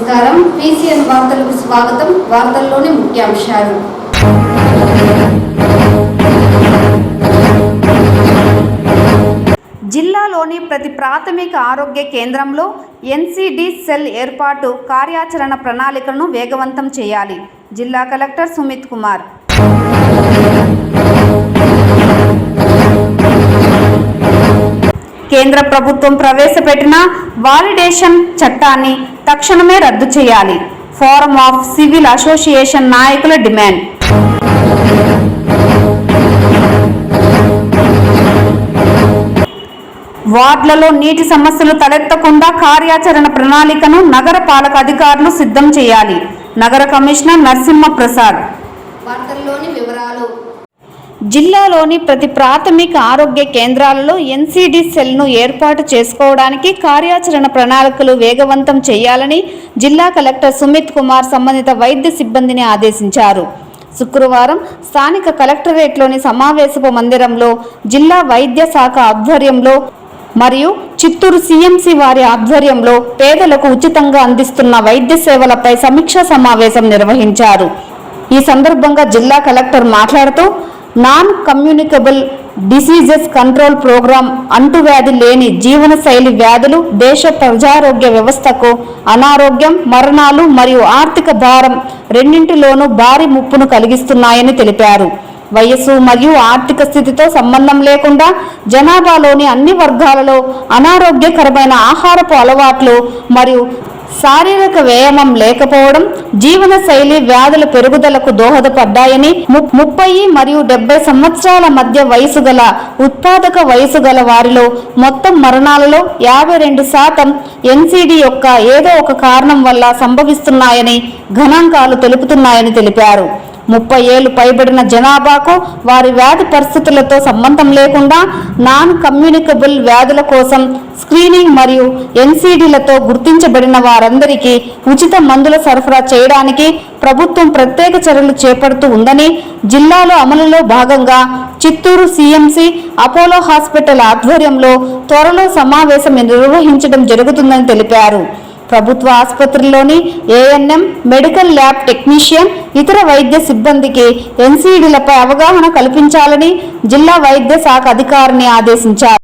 నమస్కారం. పీసీఎన్ వార్తలకు స్వాగతం. వార్తల్లోని ముఖ్యాంశాలు. జిల్లాలోని ప్రతి ప్రాథమిక ఆరోగ్య కేంద్రంలో ఎన్సీడీ సెల్ ఏర్పాటు కార్యాచరణ ప్రణాళికలను వేగవంతం చేయాలి. జిల్లా కలెక్టర్ సుమిత్ కుమార్. కేంద్ర ప్రభుత్వం ప్రవేశపెట్టిన వాలిడేషన్ చట్టాన్ని తక్షణమే రద్దు చేయాలి. ఫోరం ఆఫ్ సివిల్ అసోసియేషన్ నాయకుల డిమాండ్. వార్డులలో నీటి సమస్యలు తలెత్తకుండా కార్యాచరణ ప్రణాళికను నగర పాలక అధికారులు సిద్ధం చేయాలి. నగర కమిషనర్ నరసింహ ప్రసాద్. వార్తల్లోని వివరాలు. జిల్లాలోని ప్రతి ప్రాథమిక ఆరోగ్య కేంద్రాలలో ఎన్సీడీ సెల్ను ఏర్పాటు చేసుకోవడానికి కార్యాచరణ ప్రణాళికలు వేగవంతం చేయాలని జిల్లా కలెక్టర్ సుమిత్ కుమార్ సంబంధిత వైద్య సిబ్బందిని ఆదేశించారు. శుక్రవారం స్థానిక కలెక్టరేట్లోని సమావేశపు మందిరంలో జిల్లా వైద్య శాఖ ఆధ్వర్యంలో మరియు చిత్తూరు సీఎంసీ వారి ఆధ్వర్యంలో పేదలకు ఉచితంగా అందిస్తున్న వైద్య సేవలపై సమీక్షా సమావేశం నిర్వహించారు. ఈ సందర్భంగా జిల్లా కలెక్టర్ మాట్లాడుతూ non communicable diseases control programme, అంటువ్యాధి లేని జీవనశైలి వ్యాధులు దేశ ప్రజారోగ్య వ్యవస్థకు అనారోగ్యం, మరణాలు మరియు ఆర్థిక భారం రెండింటిలోనూ భారీ ముప్పును కలిగిస్తున్నాయని తెలిపారు. వయస్సు మరియు ఆర్థిక స్థితితో సంబంధం లేకుండా జనాభాలోని అన్ని వర్గాలలో అనారోగ్యకరమైన ఆహారపు అలవాట్లు మరియు శారీరక వ్యాయామం లేకపోవడం జీవనశైలి వ్యాధుల పెరుగుదలకు దోహదపడ్డాయని, 30 మరియు 70 సంవత్సరాల మధ్య వయసు గల ఉత్పాదక వయసు గల వారిలో మొత్తం మరణాలలో 52% ఎన్సీడీ యొక్క ఏదో ఒక కారణం వల్ల సంభవిస్తున్నాయని గణాంకాలు తెలుపుతున్నాయని తెలిపారు. 30 ఏళ్లు పైబడిన జనాభాకు వారి వ్యాధి పరిస్థితులతో సంబంధం లేకుండా నాన్ కమ్యూనికబుల్ వ్యాధుల కోసం స్క్రీనింగ్ మరియు ఎన్సీడీలతో గుర్తించబడిన వారందరికీ ఉచిత మందుల సరఫరా చేయడానికి ప్రభుత్వం ప్రత్యేక చర్యలు చేపడుతూ ఉందని, జిల్లాలో అమలులో భాగంగా చిత్తూరు సీఎంసీ అపోలో హాస్పిటల్ ఆధ్వర్యంలో త్వరలో సమావేశం నిర్వహించడం జరుగుతుందని తెలిపారు. ప్రభుత్వ ఆసుపత్రుల్లోని ఏఎన్ఎం, మెడికల్ ల్యాబ్ టెక్నీషియన్, ఇతర వైద్య సిబ్బందికి ఎన్సీడీలపై అవగాహన కల్పించాలని జిల్లా వైద్య శాఖ అధికారిని ఆదేశించారు.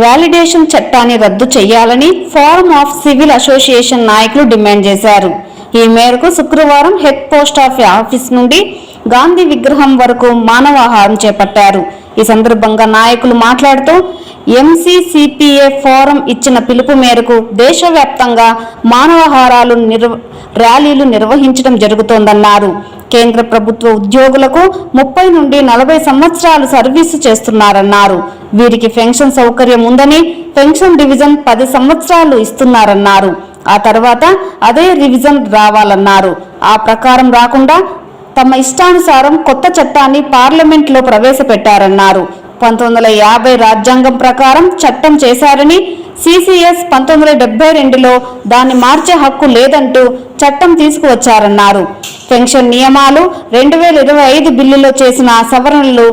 వాలిడేషన్ చట్టాన్ని రద్దు చేయాలని ఫోరం ఆఫ్ సివిల్ అసోసియేషన్ నాయకులు డిమాండ్ చేశారు. ఈ మేరకు శుక్రవారం హెడ్ పోస్ట్ ఆఫీస్ నుండి గాంధీ విగ్రహం వరకు మానవాహారం చేపట్టారు. ఈ సందర్భంగా నాయకులు మాట్లాడుతూ ఎంసీసీపీఏ ఫోరం ఇచ్చిన పిలుపు మేరకు దేశవ్యాప్తంగా మానవహారాలు ర్యాలీలు నిర్వహించడం జరుగుతోందన్నారు. కేంద్ర ప్రభుత్వ ఉద్యోగులకు 30 నుండి 40 సంవత్సరాలు సర్వీసు చేస్తున్నారన్నారు. వీరికి పెన్షన్ సౌకర్యం ఉందని, పెన్షన్ డివిజన్ 10 సంవత్సరాలు ఇస్తున్నారన్నారు. ఆ తర్వాత అదే రివిజన్ రావాలన్నారు. ఆ ప్రకారం రాకుండా తమ ఇష్టానుసారం కొత్త చట్టాన్ని పార్లమెంట్లో ప్రవేశపెట్టారన్నారు. 1950 రాజ్యాంగం ప్రకారం చట్టం చేశారని, సిసిఎస్ 1972లో దాన్ని మార్చే హక్కు లేదంటూ చట్టం తీసుకువచ్చారన్నారు. పెన్షన్ నియమాలు 2025 బిల్లులో చేసిన సవరణలు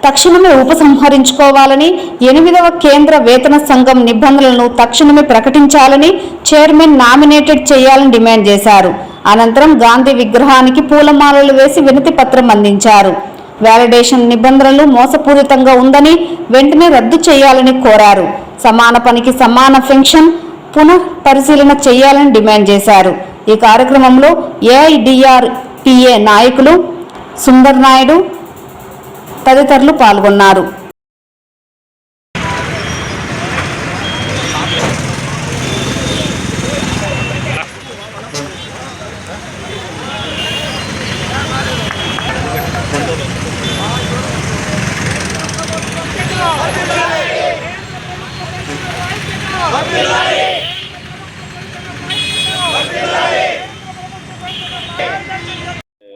తక్షణమే ఉపసంహరించుకోవాలని, 8వ కేంద్ర వేతన సంఘం నిబంధనలను తక్షణమే ప్రకటించాలని, చైర్మన్ నామినేటెడ్ చేయాలని డిమాండ్ చేశారు. అనంతరం గాంధీ విగ్రహానికి పూలమాలలు వేసి వినతి పత్రం అందించారు. వాలిడేషన్ నిబంధనలు మోసపూరితంగా ఉందని వెంటనే రద్దు చేయాలని కోరారు. సమాన పనికి సమాన పెన్షన్ పునఃపరిశీలన చేయాలని డిమాండ్ చేశారు. ఈ కార్యక్రమంలో ఏఐడిఆర్పిఏ నాయకులు సుందర్ నాయుడు తదితరులు పాల్గొన్నారు.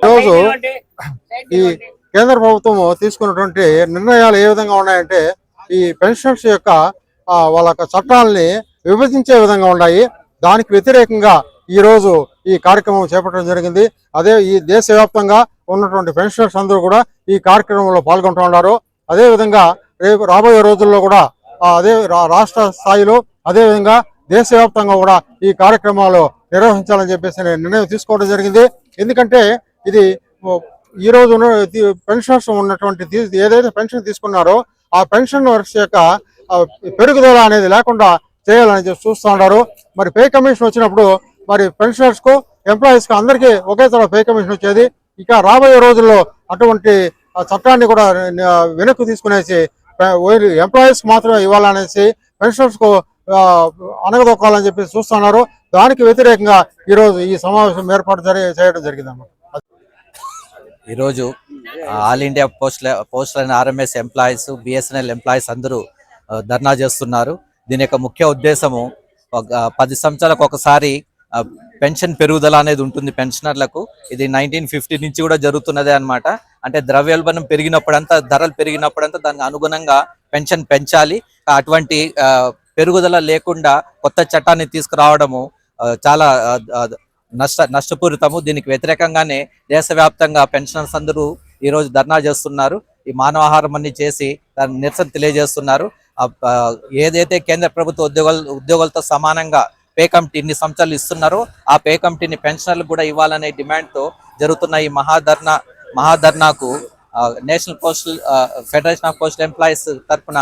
రోజు ఈ కేంద్ర ప్రభుత్వం తీసుకున్నటువంటి నిర్ణయాలు ఏ విధంగా ఉన్నాయంటే ఈ పెన్షనర్స్ యొక్క వాళ్ళ యొక్క చట్టాలని విభజించే విధంగా ఉన్నాయి. దానికి వ్యతిరేకంగా ఈరోజు ఈ కార్యక్రమం చేపట్టడం జరిగింది. అదే ఈ దేశవ్యాప్తంగా ఉన్నటువంటి పెన్షనర్స్ అందరూ కూడా ఈ కార్యక్రమంలో పాల్గొంటూ ఉన్నారు. అదేవిధంగా రేపు రాబోయే రోజుల్లో కూడా అదే రాష్ట్ర స్థాయిలో అదేవిధంగా దేశవ్యాప్తంగా కూడా ఈ కార్యక్రమాలు నిర్వహించాలని చెప్పేసి నిర్ణయం తీసుకోవడం జరిగింది. ఎందుకంటే ఇది ఈ రోజు పెన్షనర్స్ ఉన్నటువంటి ఏదైతే పెన్షన్ తీసుకున్నారో ఆ పెన్షనర్స్ యొక్క పెరుగుదల అనేది లేకుండా చేయాలని చెప్పి చూస్తూ ఉన్నారు. మరి పే కమిషన్ వచ్చినప్పుడు మరి పెన్షనర్స్ కు ఎంప్లాయీస్ కు అందరికీ ఒకే తర పే కమిషన్ వచ్చేది. ఇక రాబోయే రోజుల్లో అటువంటి చట్టాన్ని కూడా వెనక్కి తీసుకునేసి ఎంప్లాయీస్ మాత్రమే ఇవ్వాలనేసి పెన్షనర్స్ కు అనగదొక్కాలని చెప్పి చూస్తున్నారు. దానికి వ్యతిరేకంగా ఈరోజు ఈ సమావేశం ఏర్పాటు చేయడం జరిగిందన్నమాట. ఈరోజు all India postal and RMS employees, BSNL employees అందరూ ధర్నా చేస్తున్నారు. దీని యొక్క ముఖ్య ఉద్దేశము 10 సంవత్సరాలకు ఒకసారి పెన్షన్ పెరుగుదల అనేది ఉంటుంది పెన్షనర్లకు. ఇది 1950 నుంచి కూడా జరుగుతున్నదే అన్నమాట. అంటే ద్రవ్యోల్బణం పెరిగినప్పుడంతా, ధరలు పెరిగినప్పుడంతా దానికి అనుగుణంగా పెన్షన్ పెంచాలి. అటువంటి పెరుగుదల లేకుండా కొత్త చట్టాన్ని తీసుకురావడము చాలా నష్టపూరితము. దీనికి వ్యతిరేకంగానే దేశవ్యాప్తంగా పెన్షనర్స్ అందరూ ఈరోజు ధర్నా చేస్తున్నారు. ఈ మానవాహారం అన్ని చేసి దాని నిరసన తెలియజేస్తున్నారు. ఏదైతే కేంద్ర ప్రభుత్వ ఉద్యోగులతో సమానంగా పే కమిటీ ఇన్ని సంవత్సరాలు ఇస్తున్నారో ఆ పే కమిటీని పెన్షనర్లకు కూడా ఇవ్వాలనే డిమాండ్తో జరుగుతున్న ఈ మహాధర్నాకు National Federation of Postal Employees తరఫున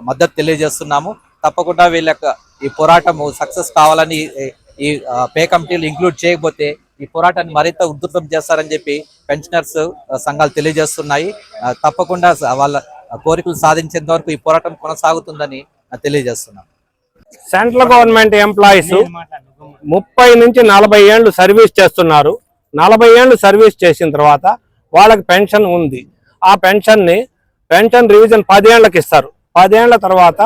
మద్దతు తెలియజేస్తున్నాము. తప్పకుండా వీళ్ళ ఈ పోరాటము సక్సెస్ కావాలని, ఈ పే కమిటీలు ఇంక్లూడ్ చేయకపోతే ఈ పోరాటాన్ని మరింత ఉధృతం చేస్తారని చెప్పి పెన్షనర్స్ సంఘాలు తెలియజేస్తున్నాయి. తప్పకుండా వాళ్ళ కోరికలు సాధించేంత వరకు ఈ పోరాటం కొనసాగుతుందని తెలియజేస్తున్నాం. సెంట్రల్ గవర్నమెంట్ ఎంప్లాయీస్ 30 నుంచి 40 ఏళ్ళు సర్వీస్ చేస్తున్నారు. 40 ఏళ్ళు సర్వీస్ చేసిన తర్వాత వాళ్ళకి పెన్షన్ ఉంది. ఆ పెన్షన్ రివిజన్ 10 ఏళ్ళకి ఇస్తారు. 10 ఏళ్ల తర్వాత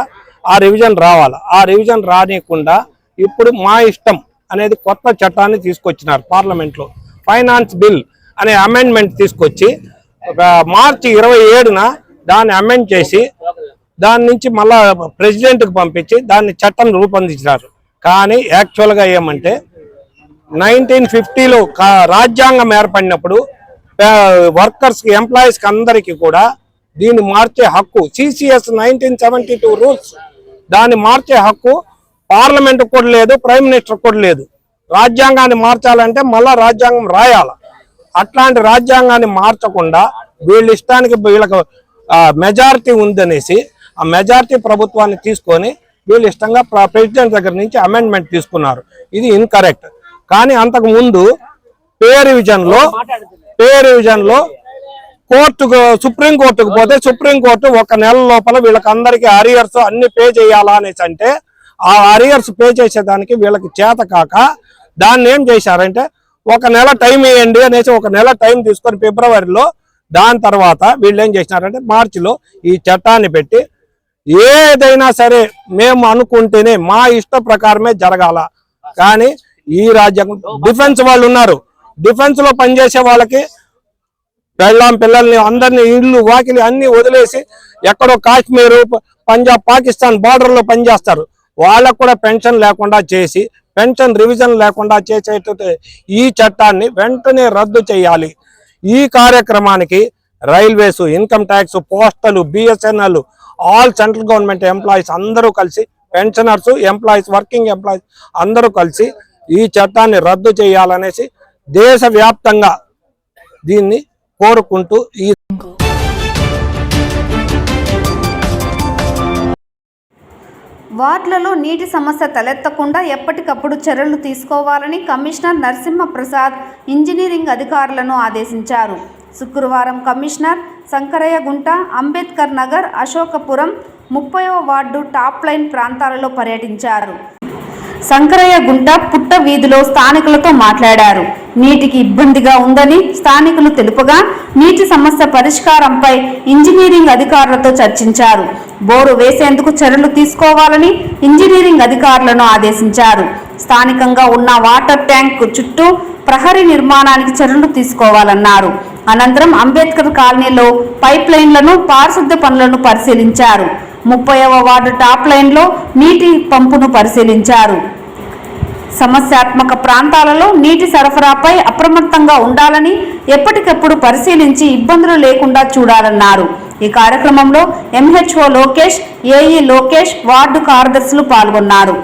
ఆ రివిజన్ రావాలి. ఆ రివిజన్ రానియకుండా ఇప్పుడు మా ఇష్టం అనేది కొత్త చట్టాన్ని తీసుకొచ్చినారు పార్లమెంట్లో. ఫైనాన్స్ బిల్ అనే అమెండ్మెంట్ తీసుకొచ్చి మార్చి 27న దాన్ని అమెండ్ చేసి దాని నుంచి మళ్ళా ప్రెసిడెంట్కి పంపించి దాన్ని చట్టం రూపొందించినారు. కానీ యాక్చువల్గా ఏమంటే 1950లో రాజ్యాంగం ఏర్పడినప్పుడు వర్కర్స్కి, ఎంప్లాయీస్కి అందరికీ కూడా దీన్ని మార్చే హక్కు, సిసిఎస్ 1972 రూల్స్, దాన్ని మార్చే హక్కు పార్లమెంట్ కూడా లేదు, ప్రైమ్ మినిస్టర్ కూడా లేదు. రాజ్యాంగాన్ని మార్చాలంటే మళ్ళా రాజ్యాంగం రాయాల. అట్లాంటి రాజ్యాంగాన్ని మార్చకుండా వీళ్ళ ఇష్టానికి వీళ్ళకి మెజారిటీ ఉందనేసి ఆ మెజారిటీ ప్రభుత్వాన్ని తీసుకొని వీళ్ళు ఇష్టంగా ప్రెసిడెంట్ దగ్గర నుంచి అమెండ్మెంట్ తీసుకున్నారు. ఇది ఇన్కరెక్ట్. కానీ అంతకు ముందు పే రివిజన్లో సుప్రీంకోర్టుకు పోతే సుప్రీంకోర్టు 1 నెల లోపల వీళ్ళకందరికీ అరియర్స్ అన్ని పే చేయాలా అనేసి అంటే ఆ అరియర్స్ పే చేసేదానికి వీళ్ళకి చేత కాక దాన్ని ఏం చేశారంటే 1 నెల టైం ఇవ్వండి అనేసి 1 నెల టైం తీసుకొని ఫిబ్రవరిలో, దాని తర్వాత వీళ్ళు ఏం చేసినారంటే మార్చిలో ఈ చట్టాన్ని పెట్టి ఏదైనా సరే మేము అనుకుంటేనే మా ఇష్ట ప్రకారమే జరగాల. కానీ ఈ రాజ్యాంగం డిఫెన్స్ వాళ్ళు ఉన్నారు. డిఫెన్స్ లో పనిచేసే వాళ్ళకి పిల్లల్ని అందరినీ ఇళ్ళు వాకిలి అన్ని వదిలేసి ఎక్కడో కాశ్మీరు, పంజాబ్, పాకిస్తాన్ బార్డర్ లో పనిచేస్తారు. వాళ్ళకు కూడా పెన్షన్ లేకుండా చేసి, పెన్షన్ రివిజన్ లేకుండా చేసేటట్టు ఈ చట్టాన్ని వెంటనే రద్దు చేయాలి. ఈ కార్యక్రమానికి railways, income tax, postal, BSNL, all central government employees అందరూ కలిసి, పెన్షనర్స్, ఎంప్లాయీస్, వర్కింగ్ ఎంప్లాయీస్ అందరూ కలిసి ఈ చట్టాన్ని రద్దు చేయాలనేసి దేశవ్యాప్తంగా దీన్ని కోరుకుంటూ వార్డులలో నీటి సమస్య తలెత్తకుండా ఎప్పటికప్పుడు చర్యలు తీసుకోవాలని కమిషనర్ నరసింహప్రసాద్ ఇంజనీరింగ్ అధికారులను ఆదేశించారు. శుక్రవారం కమిషనర్ శంకరయ్యగుంట, అంబేద్కర్ నగర్, అశోకపురం, 30వ వార్డు టాప్ లైన్ ప్రాంతాలలో పర్యటించారు. శంకరయ్యగుంట పుట్ట వీధిలో స్థానికులతో మాట్లాడారు. నీటికి ఇబ్బందిగా ఉందని స్థానికులు తెలుపగా నీటి సమస్య పరిష్కారంపై ఇంజనీరింగ్ అధికారులతో చర్చించారు. బోరు వేసేందుకు చర్యలు తీసుకోవాలని ఇంజనీరింగ్ అధికారులను ఆదేశించారు. స్థానికంగా ఉన్న వాటర్ ట్యాంక్ చుట్టూ ప్రహరీ నిర్మాణానికి చర్యలు తీసుకోవాలన్నారు. అనంతరం అంబేద్కర్ కాలనీలో పైప్ లైన్లను పారిశుద్ధ్య పనులను పరిశీలించారు. 30వ వార్డు టాప్ లైన్లో నీటి పంపును పరిశీలించారు. సమస్యాత్మక ప్రాంతాలలో నీటి సరఫరాపై అప్రమత్తంగా ఉండాలని ఎప్పటికప్పుడు పరిశీలించి ఇబ్బందులు లేకుండా చూడాలన్నారు. ఈ కార్యక్రమంలో MHO Lokesh, AE Lokesh, ward కార్యదర్శులు పాల్గొన్నారు.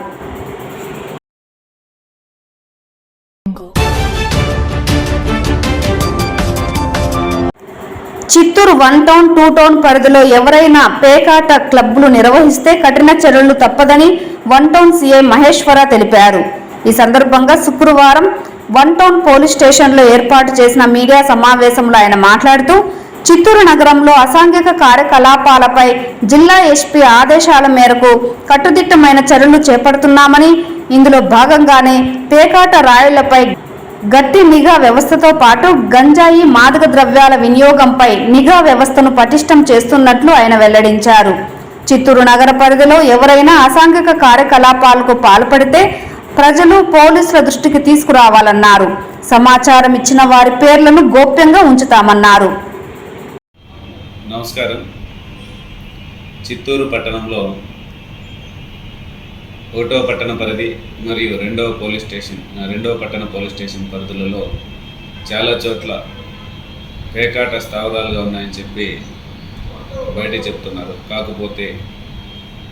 చిత్తూరు 1 టౌన్ 2 టౌన్ పరిధిలో ఎవరైనా పేకాట క్లబ్లు నిర్వహిస్తే కఠిన చర్యలు తప్పదని 1 టౌన్ సీఐ మహేశ్వర తెలిపారు. ఈ సందర్భంగా శుక్రవారం 1 టౌన్ పోలీస్ స్టేషన్లో ఏర్పాటు చేసిన మీడియా సమావేశంలో ఆయన మాట్లాడుతూ చిత్తూరు నగరంలో అసాంఘిక కార్యకలాపాలపై జిల్లా ఎస్పీ ఆదేశాల మేరకు కట్టుదిట్టమైన చర్యలు చేపడుతున్నామని, ఇందులో భాగంగానే పేకాట రాయుళ్లపై గట్టి నిఘా వ్యవస్థతో పాటు గంజాయి, మాదక ద్రవ్యాల వినియోగంపై నిఘా వ్యవస్థను పటిష్టం చేస్తున్నట్లు ఆయన వెల్లడించారు. చిత్తూరు నగర పరిధిలో ఎవరైనా అసాంఘిక కార్యకలాపాలకు పాల్పడితే ప్రజలు పోలీసుల దృష్టికి తీసుకురావాలన్నారు. సమాచారం ఇచ్చిన వారి పేర్లను గోప్యంగా ఉంచుతామన్నారు. నమస్కారం. చిత్తూరు పట్టణంలో 1వ పట్టణ పరిధి మరియు 2వ పట్టణ పోలీస్ స్టేషన్ పరిధులలో చాలా చోట్ల పేకాట స్థావరాలుగా ఉన్నాయని చెప్పి బయట చెప్తున్నారు. కాకపోతే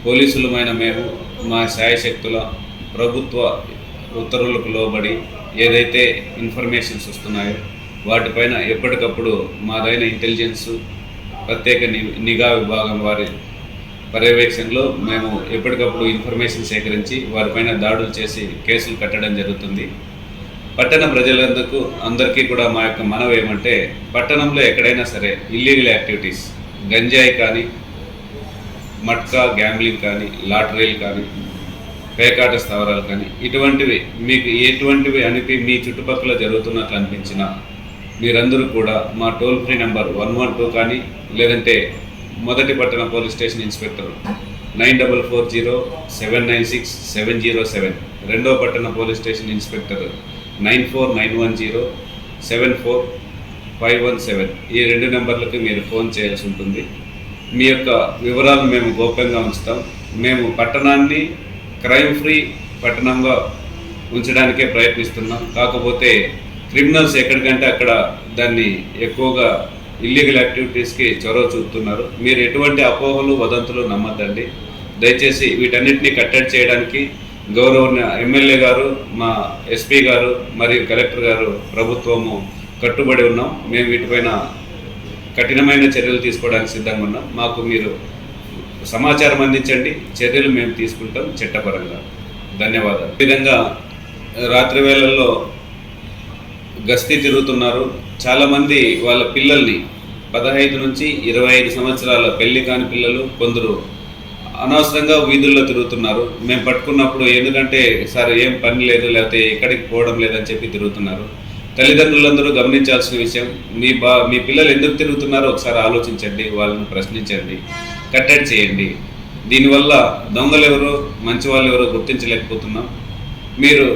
పోలీసులమైన మేము మా శాయశక్తుల ప్రభుత్వ ఉత్తర్వులకు లోబడి ఏదైతే ఇన్ఫర్మేషన్స్ వస్తున్నాయో వాటిపైన ఎప్పటికప్పుడు మాదైన ఇంటెలిజెన్స్ ప్రత్యేక నిఘా విభాగం వారి పర్యవేక్షణలో మేము ఎప్పటికప్పుడు ఇన్ఫర్మేషన్ సేకరించి వారిపైన దాడులు చేసి కేసులు కట్టడం జరుగుతుంది. పట్టణ ప్రజలందరికీ అందరికీ కూడా మా యొక్క మనవి ఏమంటే, పట్టణంలో ఎక్కడైనా సరే ఇల్లీగల్ యాక్టివిటీస్, గంజాయి కానీ, మట్కా గ్యాంబ్లింగ్ కానీ, లాటరీలు కానీ, పేకాట స్థావరాలు కానీ, ఇటువంటివి మీకు ఎటువంటివి అనిపి మీ చుట్టుపక్కల జరుగుతున్నట్లు అనిపించినా మీరందరూ కూడా మా టోల్ ఫ్రీ నెంబర్ 112 కానీ, లేదంటే మొదటి పట్టణ పోలీస్ స్టేషన్ ఇన్స్పెక్టర్ 9490796707, 2వ పట్టణ పోలీస్ స్టేషన్ ఇన్స్పెక్టర్ 9491074517 ఈ 2 నెంబర్లకు మీరు ఫోన్ చేయాల్సి ఉంటుంది. మీ యొక్క వివరాలను మేము గోప్యంగా ఉంచుతాం. మేము పట్టణాన్ని క్రైమ్ ఫ్రీ పట్టణంగా ఉంచడానికే ప్రయత్నిస్తున్నాం. కాకపోతే క్రిమినల్స్ ఎక్కడికంటే అక్కడ దాన్ని ఎక్కువగా ఇల్లీగల్ యాక్టివిటీస్కి చొరవ చూపుతున్నారు. మీరు ఎటువంటి అపోహలు, వదంతులు నమ్మద్దండి. దయచేసి వీటన్నిటిని కట్టడి చేయడానికి గౌరవ ఎమ్మెల్యే గారు, మా ఎస్పీ గారు మరియు కలెక్టర్ గారు, ప్రభుత్వము కట్టుబడి ఉన్నాం. మేము వీటిపైన కఠినమైన చర్యలు తీసుకోవడానికి సిద్ధంగా ఉన్నాం. మాకు మీరు సమాచారం అందించండి, చర్యలు మేము తీసుకుంటాం చట్టపరంగా. ధన్యవాదాలు. ఈ విధంగా రాత్రి వేళల్లో గస్తీ తిరుగుతున్నారు. చాలామంది వాళ్ళ పిల్లల్ని 15 నుంచి 25 సంవత్సరాల పెళ్లి కాని పిల్లలు కొందరు అనవసరంగా వీధుల్లో తిరుగుతున్నారు. మేము పట్టుకున్నప్పుడు ఎందుకంటే సార్ ఏం పని లేదు, లేకపోతే ఎక్కడికి పోవడం లేదని చెప్పి తిరుగుతున్నారు. తల్లిదండ్రులందరూ గమనించాల్సిన విషయం, మీ పిల్లలు ఎందుకు తిరుగుతున్నారో ఒకసారి ఆలోచించండి, వాళ్ళని ప్రశ్నించండి, కట్టడి చేయండి. దీనివల్ల దొంగలు ఎవరో మంచి వాళ్ళు ఎవరో గుర్తించలేకపోతున్నాం. మీరు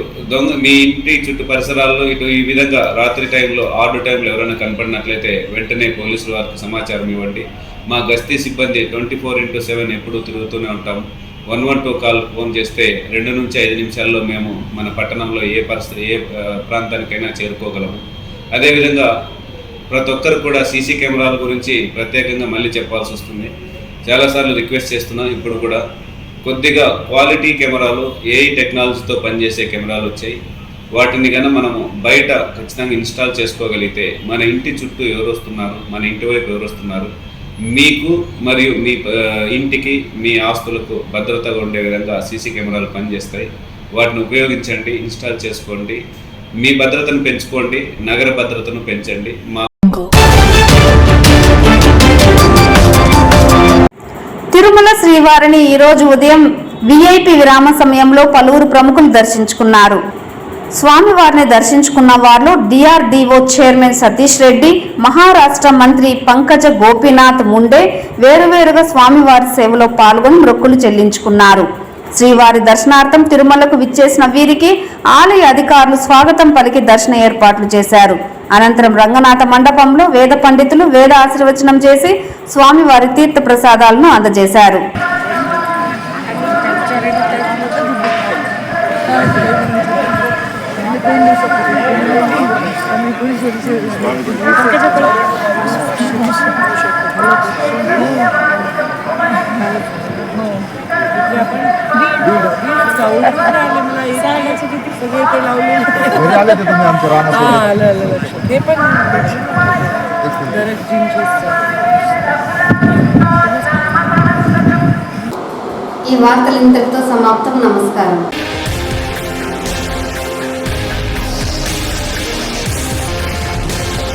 మీ ఇంటి చుట్టూ పరిసరాల్లో ఇటు ఈ విధంగా రాత్రి టైంలో, ఆర్డు టైంలో ఎవరైనా కనపడినట్లయితే వెంటనే పోలీసుల వారికి సమాచారం ఇవ్వండి. మా గస్తీ సిబ్బంది 24/7 ఎప్పుడూ తిరుగుతూనే ఉంటాం. 112 కాల్ ఫోన్ చేస్తే 2 నుంచి 5 నిమిషాల్లో మేము మన పట్టణంలో ఏ ప్రాంతానికైనా చేరుకోగలము. అదేవిధంగా ప్రతి ఒక్కరు కూడా సీసీ కెమెరాల గురించి ప్రత్యేకంగా మళ్ళీ చెప్పాల్సి వస్తుంది. చాలాసార్లు రిక్వెస్ట్ చేస్తున్నాం. ఇప్పుడు కూడా కొద్దిగా క్వాలిటీ కెమెరాలు, ఏఐ టెక్నాలజీతో పనిచేసే కెమెరాలు వచ్చాయి. వాటిని కన్నా మనము బయట ఖచ్చితంగా ఇన్స్టాల్ చేసుకోగలిగితే మన ఇంటి చుట్టూ ఎవరు వస్తున్నారు, మన ఇంటి వైపు ఎవరు వస్తున్నారు, మీకు మరియు మీ ఇంటికి, మీ ఆస్తులకు భద్రతగా ఉండే విధంగా సీసీ కెమెరాలు పనిచేస్తాయి. వాటిని ఉపయోగించండి, ఇన్స్టాల్ చేసుకోండి, మీ భద్రతను పెంచుకోండి, నగర భద్రతను పెంచండి. తిరుమల శ్రీవారిని ఈరోజు ఉదయం విఐపి విరామ సమయంలో పలువురు ప్రముఖులు దర్శించుకున్నారు. స్వామివారిని దర్శించుకున్న వారిలో డిఆర్డీఓ చైర్మన్ సతీష్ రెడ్డి, మహారాష్ట్ర మంత్రి పంకజ గోపీనాథ్ ముండే వేరువేరుగా స్వామివారి సేవలో పాల్గొని మొక్కులు చెల్లించుకున్నారు. శ్రీవారి దర్శనార్థం తిరుమలకు విచ్చేసిన వీరికి ఆలయ అధికారులు స్వాగతం పలికి దర్శన ఏర్పాట్లు చేశారు. అనంతరం రంగనాథ మండపంలో వేద పండితులు వేద ఆశీర్వచనం చేసి స్వామివారి తీర్థ ప్రసాదాలను అందజేశారు. ఈ వార్తలు ఇంతటితో సమాప్తం. నమస్కారం.